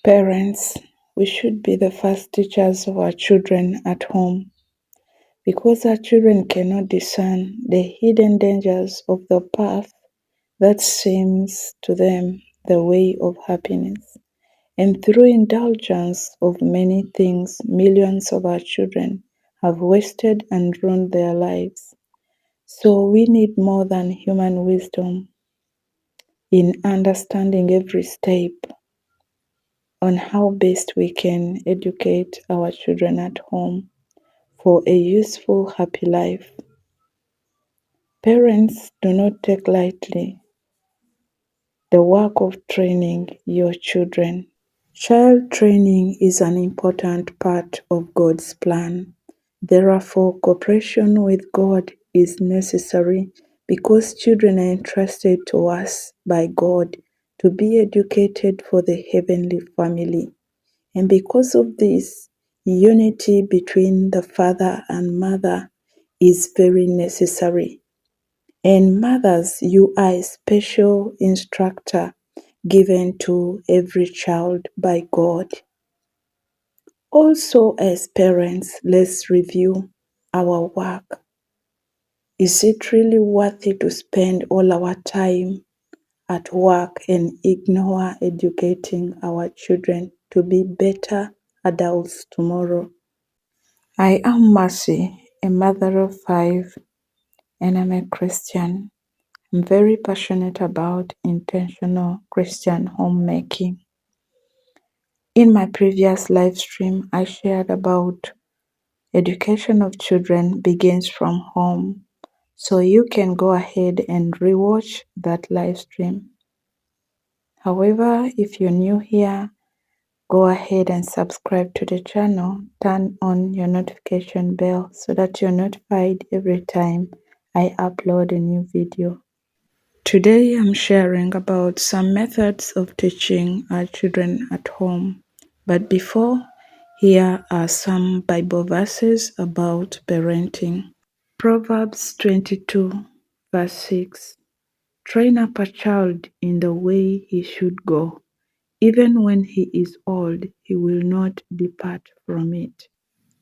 Parents, we should be the first teachers of our children at home because our children cannot discern the hidden dangers of the path that seems to them the way of happiness. And through indulgence of many things, millions of our children have wasted and ruined their lives. So we need more than human wisdom in understanding every step on how best we can educate our children at home for a useful, happy life. Parents, do not take lightly the work of training your children. Child training is an important part of God's plan. Therefore, cooperation with God is necessary because children are entrusted to us by God to be educated for the heavenly family. And because of this, unity between the father and mother is very necessary. And mothers, you are a special instructor given to every child by God. Also, as parents, let's review our work. Is it really worth it to spend all our time at work and ignore educating our children to be better adults tomorrow? I am Mercy, a mother of 5, and I'm a Christian. I'm very passionate about intentional Christian homemaking. In my previous live stream, I shared about education of children begins from home. So you can go ahead and rewatch that live stream. However, if you're new here, go ahead and subscribe to the channel. Turn on your notification bell so that you're notified every time I upload a new video. Today I'm sharing about some methods of teaching our children at home. But before, here are some Bible verses about parenting. Proverbs 22, verse 6. Train up a child in the way he should go. Even when he is old, he will not depart from it.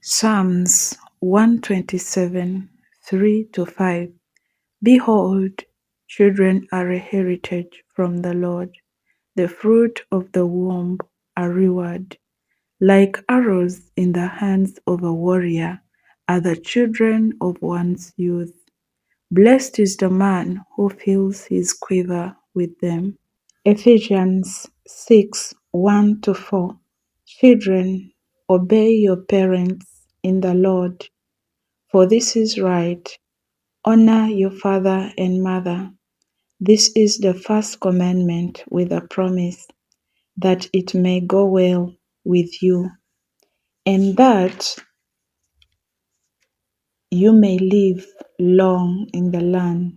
Psalms 127, 3-5. Behold, children are a heritage from the Lord, the fruit of the womb a reward. Like arrows in the hands of a warrior are the children of one's youth. Blessed is the man who fills his quiver with them. Ephesians 6, 1-4. Children, obey your parents in the Lord, for this is right. Honor your father and mother. This is the first commandment with a promise, that it may go well with you, and that you may live long in the land.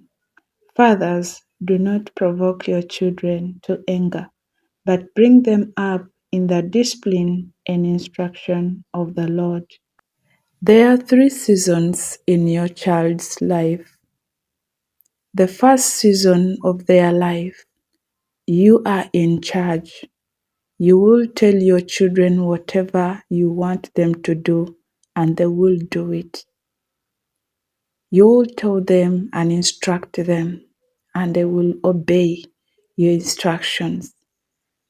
Fathers, do not provoke your children to anger, but bring them up in the discipline and instruction of the Lord. There are 3 seasons in your child's life. The first season of their life, you are in charge. You will tell your children whatever you want them to do, and they will do it. You will tell them and instruct them, and they will obey your instructions.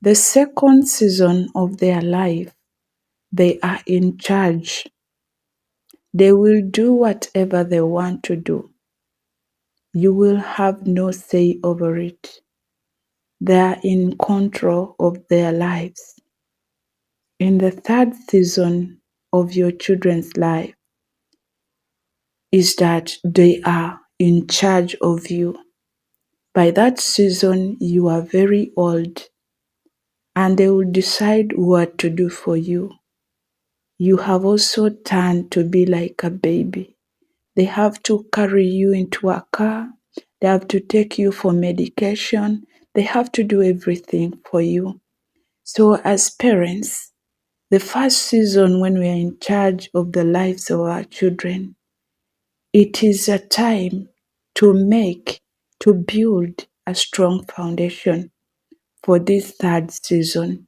The second season of their life, they are in charge. They will do whatever they want to do. You will have no say over it. They are in control of their lives. In the third season of your children's life is that they are in charge of you. By that season, you are very old, and they will decide what to do for you. You have also turned to be like a baby. They have to carry you into a car. They have to take you for medication. They have to do everything for you. So as parents, the first season when we are in charge of the lives of our children, it is a time to build a strong foundation for this third season.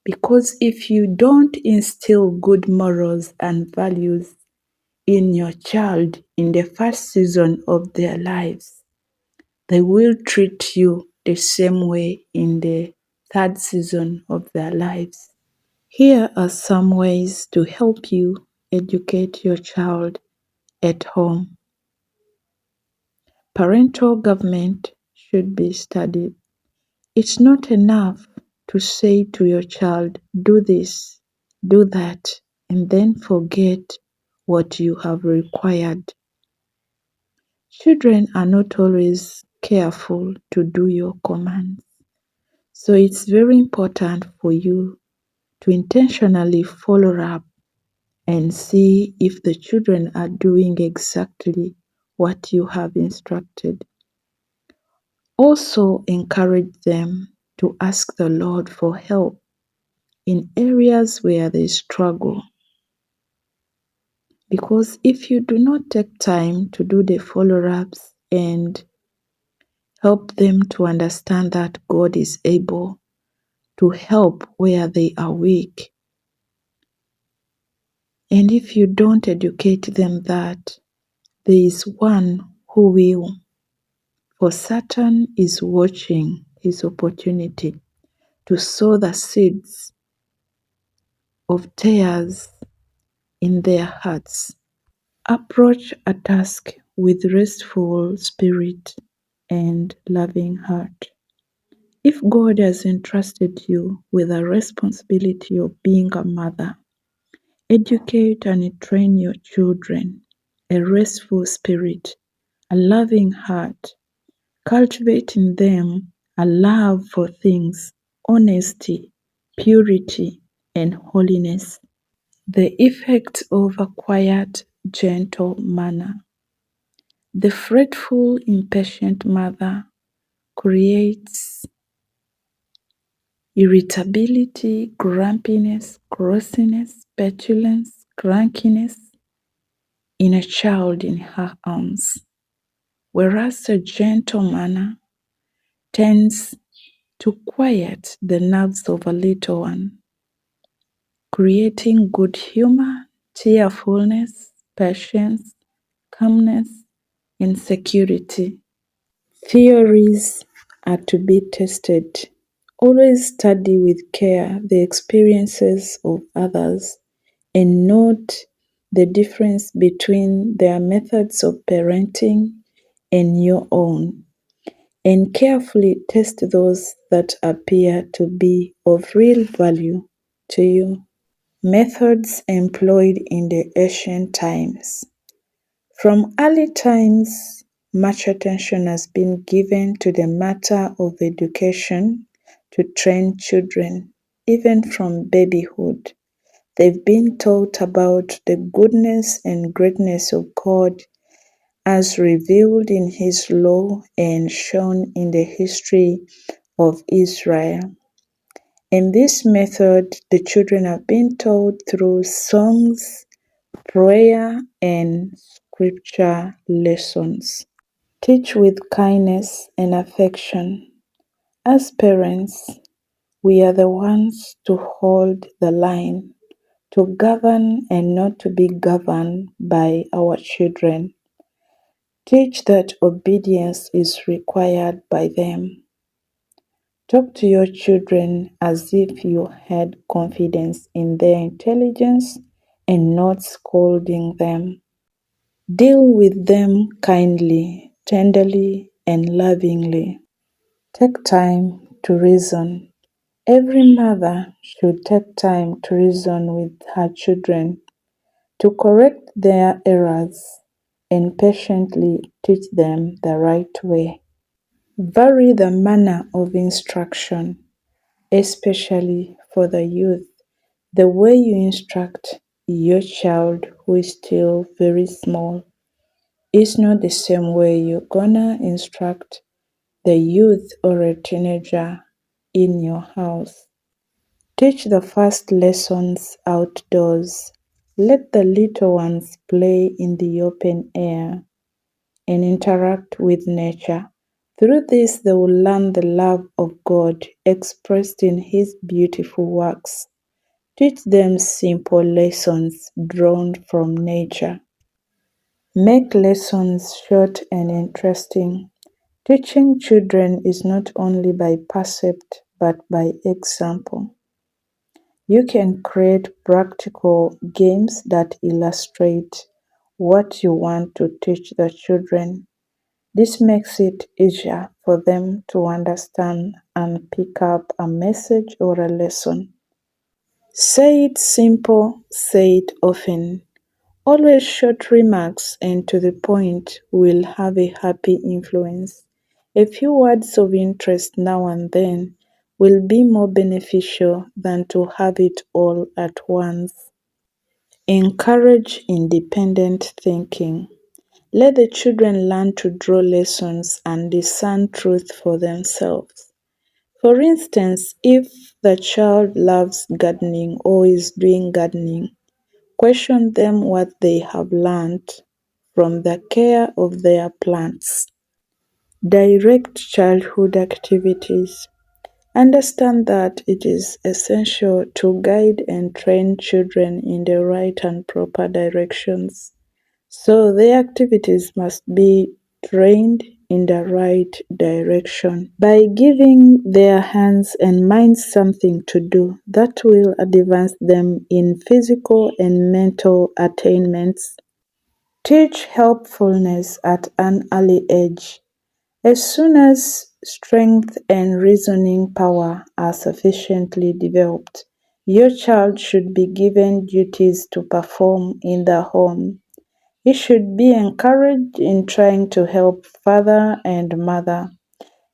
Because if you don't instill good morals and values in your child in the first season of their lives, they will treat you the same way in the third season of their lives. Here are some ways to help you educate your child at home. Parental government should be studied. It's not enough to say to your child, do this, do that, and then forget what you have required. Children are not always careful to do your commands. So it's very important for you to intentionally follow up and see if the children are doing exactly what you have instructed. Also encourage them to ask the Lord for help in areas where they struggle. Because if you do not take time to do the follow-ups and help them to understand that God is able to help where they are weak, and if you don't educate them that there is one who will, for Satan is watching his opportunity to sow the seeds of tears in their hearts. Approach a task with restful spirit and loving heart. If God has entrusted you with a responsibility of being a mother, educate and train your children a restful spirit, a loving heart. Cultivate in them a love for things, honesty, purity, and holiness. The effect of a quiet, gentle manner. The fretful, impatient mother creates irritability, grumpiness, crossiness, petulance, crankiness in a child in her arms, whereas a gentle manner tends to quiet the nerves of a little one, creating good humor, cheerfulness, patience, calmness, and security. Theories are to be tested. Always study with care the experiences of others and note the difference between their methods of parenting and your own, and carefully test those that appear to be of real value to you. Methods employed in the ancient times. From early times, much attention has been given to the matter of education to train children, even from babyhood. They've been taught about the goodness and greatness of God as revealed in His law and shown in the history of Israel. In this method, the children have been taught through songs, prayer, and scripture lessons. Teach with kindness and affection. As parents, we are the ones to hold the line, to govern and not to be governed by our children. Teach that obedience is required by them. Talk to your children as if you had confidence in their intelligence and not scolding them. Deal with them kindly, tenderly, and lovingly. Take time to reason. Every mother should take time to reason with her children, to correct their errors, and patiently teach them the right way. Vary the manner of instruction, especially for the youth. The way you instruct your child who is still very small is not the same way you're gonna instruct the youth or a teenager in your house. Teach the first lessons outdoors. Let the little ones play in the open air and interact with nature Through this, they will learn the love of God expressed in His beautiful works. Teach them simple lessons drawn from nature. Make lessons short and interesting. Teaching children is not only by precept but by example. You can create practical games that illustrate what you want to teach the children. This makes it easier for them to understand and pick up a message or a lesson. Say it simple, say it often. Always short remarks and to the point will have a happy influence. A few words of interest now and then will be more beneficial than to have it all at once. Encourage independent thinking. Let the children learn to draw lessons and discern truth for themselves. For instance, if the child loves gardening or is doing gardening, question them what they have learned from the care of their plants. Direct childhood activities. Understand that it is essential to guide and train children in the right and proper directions. So their activities must be trained in the right direction by giving their hands and minds something to do that will advance them in physical and mental attainments. Teach helpfulness at an early age. As soon as strength and reasoning power are sufficiently developed, your child should be given duties to perform in the home. He should be encouraged in trying to help father and mother.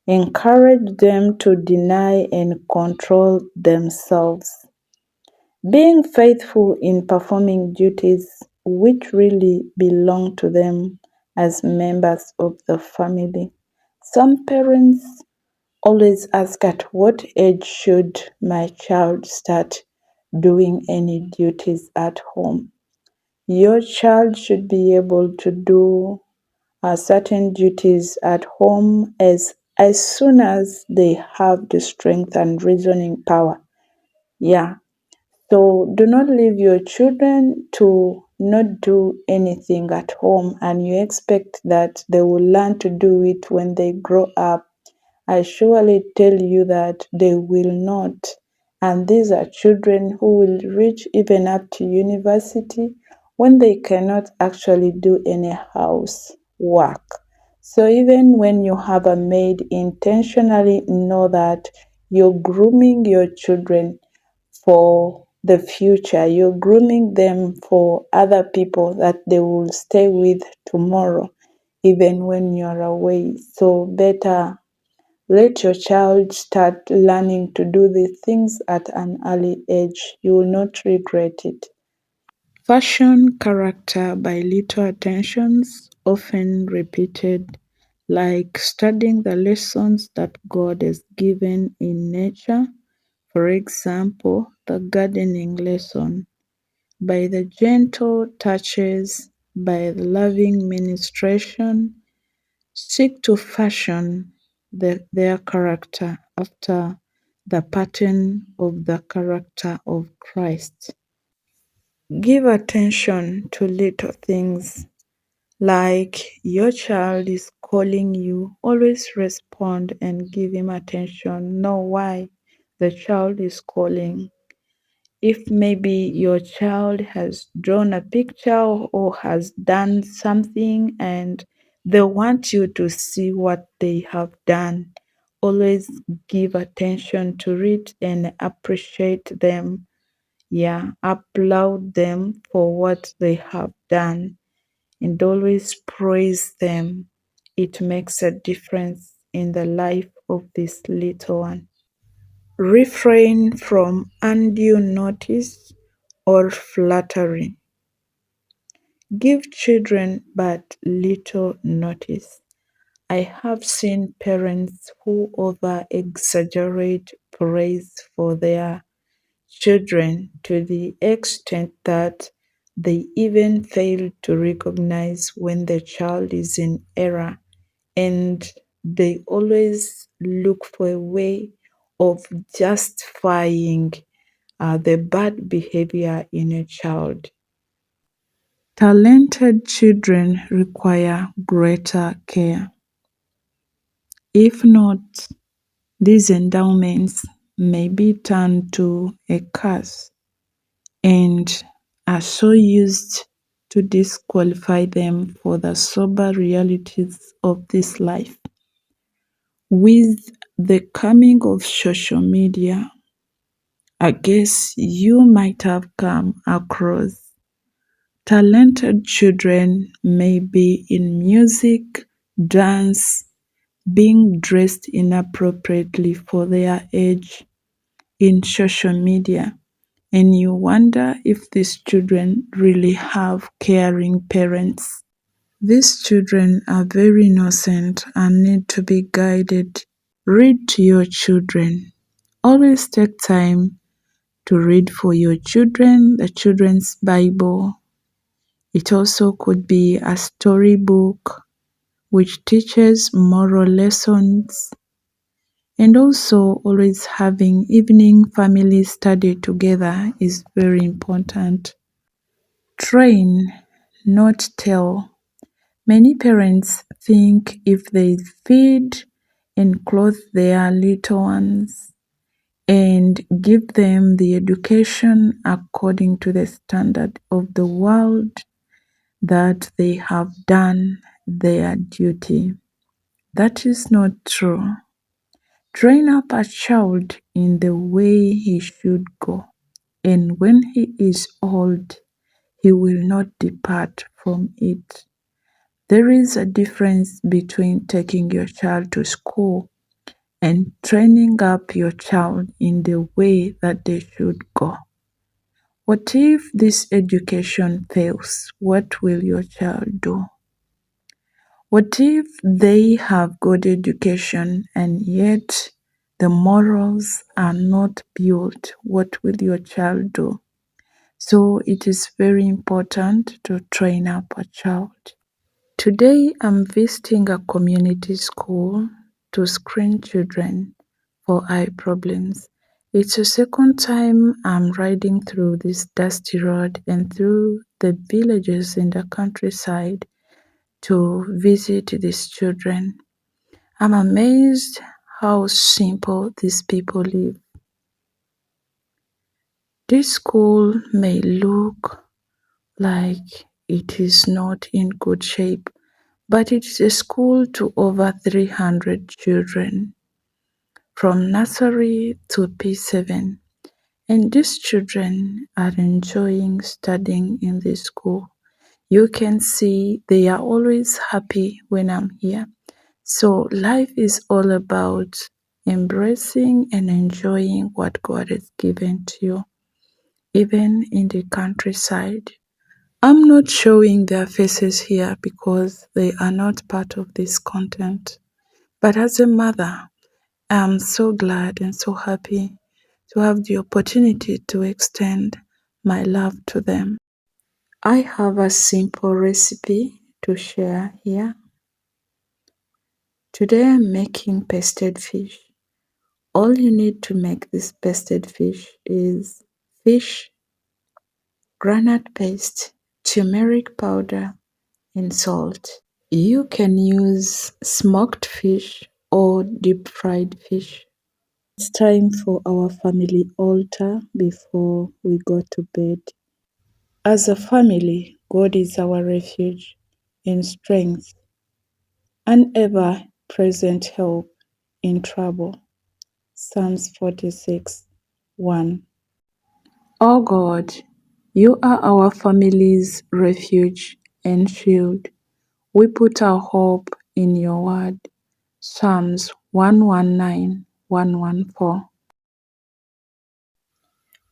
Encourage them to deny and control themselves. Being faithful in performing duties which really belong to them as members of the family. Some parents always ask, at what age should my child start doing any duties at home? Your child should be able to do certain duties at home as soon as they have the strength and reasoning power. Yeah. So do not leave your children to not do anything at home and you expect that they will learn to do it when they grow up. I surely tell you that they will not. And these are children who will reach even up to university when they cannot actually do any house work. So even when you have a maid, intentionally know that you're grooming your children for the future. You're grooming them for other people that they will stay with tomorrow, even when you're away. So better let your child start learning to do these things at an early age. You will not regret it. Fashion character by little attentions, often repeated, like studying the lessons that God has given in nature. For example, the gardening lesson. By the gentle touches, by the loving ministration, seek to fashion their character after the pattern of the character of Christ. Give attention to little things like your child is calling you. Always respond and give him attention. Know why the child is calling. If maybe your child has drawn a picture or has done something and they want you to see what they have done, always give attention to it and appreciate them. Yeah, applaud them for what they have done and always praise them. It makes a difference in the life of this little one. Refrain from undue notice or flattery. Give children but little notice. I have seen parents who over exaggerate praise for their children to the extent that they even fail to recognize when the child is in error and they always look for a way of justifying the bad behavior in a child. Talented children require greater care. If not, these endowments may be turned to a curse and are so used to disqualify them for the sober realities of this life. With the coming of social media, I guess you might have come across talented children, maybe in music, dance, being dressed inappropriately for their age in social media, and you wonder if these children really have caring parents. These children are very innocent and need to be guided. Read to your children. Always take time to read for your children the children's Bible. It also could be a storybook which teaches moral lessons, and also always having evening family study together is very important. Train, not tell. Many parents think if they feed and clothe their little ones and give them the education according to the standard of the world, that they have done their duty. That is not true. Train up a child in the way he should go, and when he is old, he will not depart from it. There is a difference between taking your child to school and training up your child in the way that they should go. What if this education fails? What will your child do? What if they have good education and yet the morals are not built? What will your child do? So it is very important to train up a child. Today I'm visiting a community school to screen children for eye problems. It's the second time I'm riding through this dusty road and through the villages in the countryside to visit these children. I'm amazed how simple these people live. This school may look like it is not in good shape, but it is a school to over 300 children from nursery to P7, and these children are enjoying studying in this school. You can see they are always happy when I'm here. So life is all about embracing and enjoying what God has given to you, even in the countryside. I'm not showing their faces here because they are not part of this content. But as a mother, I'm so glad and so happy to have the opportunity to extend my love to them. I have a simple recipe to share here. Today I'm making pasted fish. All you need to make this pasted fish is fish, granite paste, turmeric powder, and salt. You can use smoked fish or deep fried fish. It's time for our family altar before we go to bed. As a family, God is our refuge and strength, an ever present help in trouble. Psalms 46:1. O God, you are our family's refuge and shield. We put our hope in your word. Psalms 119:114.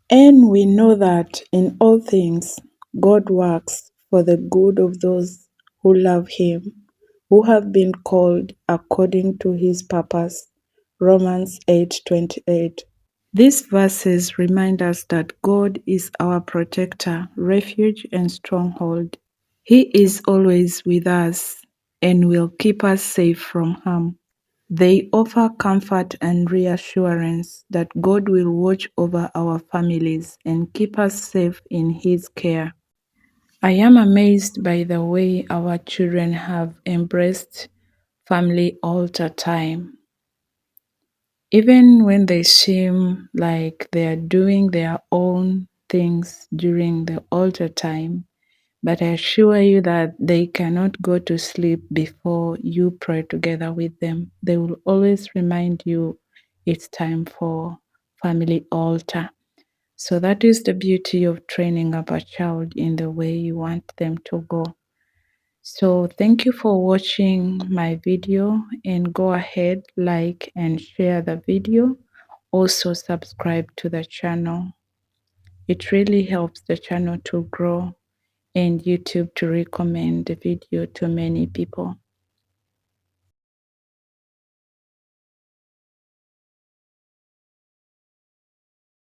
And we know that in all things God works for the good of those who love him, who have been called according to his purpose. Romans 8:28. These verses remind us that God is our protector, refuge, and stronghold. He is always with us and will keep us safe from harm. They offer comfort and reassurance that God will watch over our families and keep us safe in His care. I am amazed by the way our children have embraced family altar time. Even when they seem like they are doing their own things during the altar time, but I assure you that they cannot go to sleep before you pray together with them. They will always remind you it's time for family altar. So that is the beauty of training up a child in the way you want them to go. So thank you for watching my video, and go ahead, like and share the video. Also subscribe to the channel. It really helps the channel to grow and YouTube to recommend the video to many people.